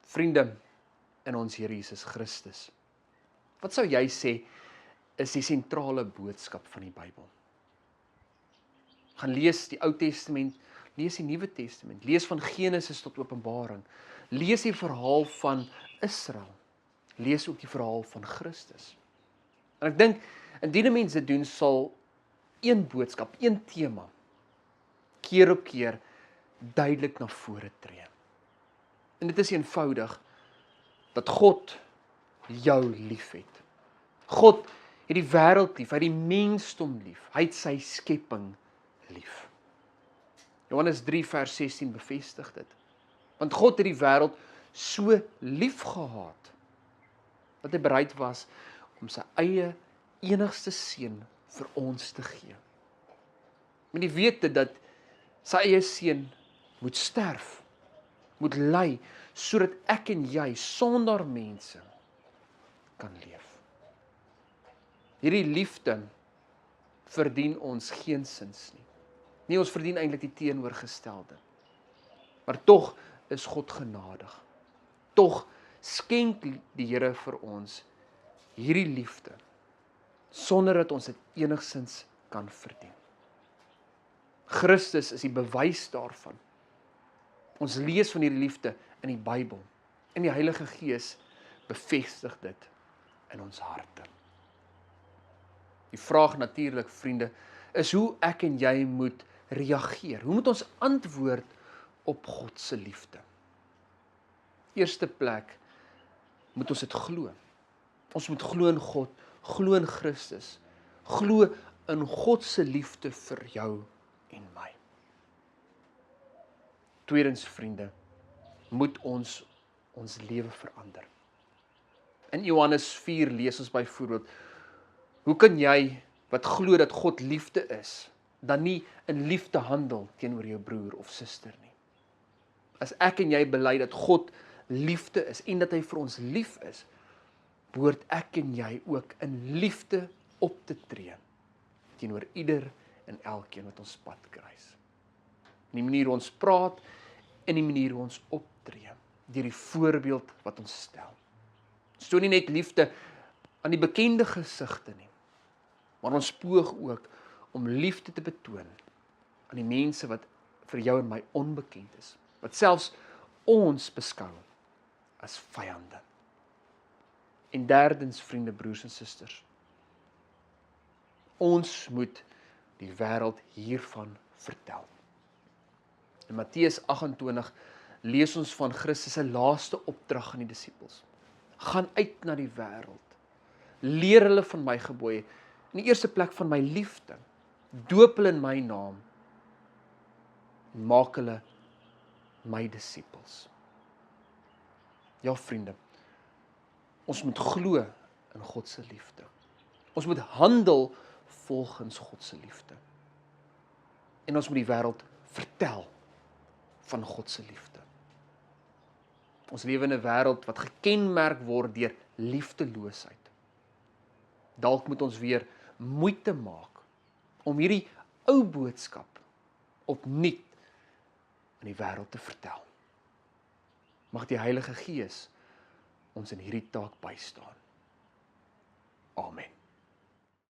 Vriende in ons Here Jesus Christus, wat sou jy sê is die sentrale boodskap van die Bybel? Gaan lees die Ou Testament, lees die Nuwe Testament, lees van Genesis tot Openbaring, lees die verhaal van Israel, lees ook die verhaal van Christus. En ek dink, indien 'n mens dit doen, sal een boodskap, een tema, keer op keer duidelik na vore tree. En dit is eenvoudig, dat God jou liefhet. God het die wêreld lief, hy het die mensdom lief, hy het sy skepping lief. Johannes 3 vers 16 bevestig dit. Want God het die wêreld so lief gehad, dat hy bereid was om sy eie enigste seun vir ons te gee. Met die wete dat sy eie seun moet sterf, moet ly, sodat ek en jy sonder mense kan leef. Hierdie liefde verdien ons geensins nie. Nee, ons verdien eintlik die teenoorgestelde. Maar tog is God genadig. Tog skenk die Here vir ons hierdie liefde, sonder dat ons dit enigsins kan verdien. Christus is die bewys daarvan. Ons lees van hierdie liefde in die Bybel, en die Heilige Gees bevestig dit in ons harte. Die vraag natuurlik, vriende, is hoe ek en jy moet reageer. Hoe moet ons antwoord op God se liefde? Eerste plek moet ons dit glo. Ons moet glo in God, glo in Christus, glo in God se liefde vir jou en my. Tweedens, vriende, moet ons lewe verander. In Johannes 4 lees ons byvoorbeeld, hoe kan jy wat glo dat God liefde is, dan nie in liefde handel teenoor jou broer of suster nie? As ek en jy bely dat God liefde is en dat hy vir ons lief is, behoort ek en jy ook in liefde op te tree teenoor ieder en elkeen wat ons pad kruis. In die manier hoe ons praat, en die manier hoe ons optree, deur die voorbeeld wat ons stel. Ons toon nie net liefde aan die bekende gesigte nie, maar ons poog ook om liefde te betoon aan die mense wat vir jou en my onbekend is, wat selfs ons beskou as vyande. En derdens, vriende, broers en susters, ons moet die wêreld hiervan vertel. In Matteus 28 lees ons van Christus se laaste opdrag aan die disippels. Gaan uit na die wêreld, leer hulle van my gebooie, in die eerste plek van my liefde, doop hulle in my naam, en maak hulle my disippels. Ja, vriende, ons moet glo in God se liefde. Ons moet handel volgens God se liefde. En ons moet die wêreld vertel van God se liefde. Ons lewe in 'n wêreld wat gekenmerk word deur liefdeloosheid. Dalk moet ons weer moeite maak om hierdie ou boodskap opnuut in die wêreld te vertel. Mag die Heilige Gees ons in hierdie taak bystaan. Amen.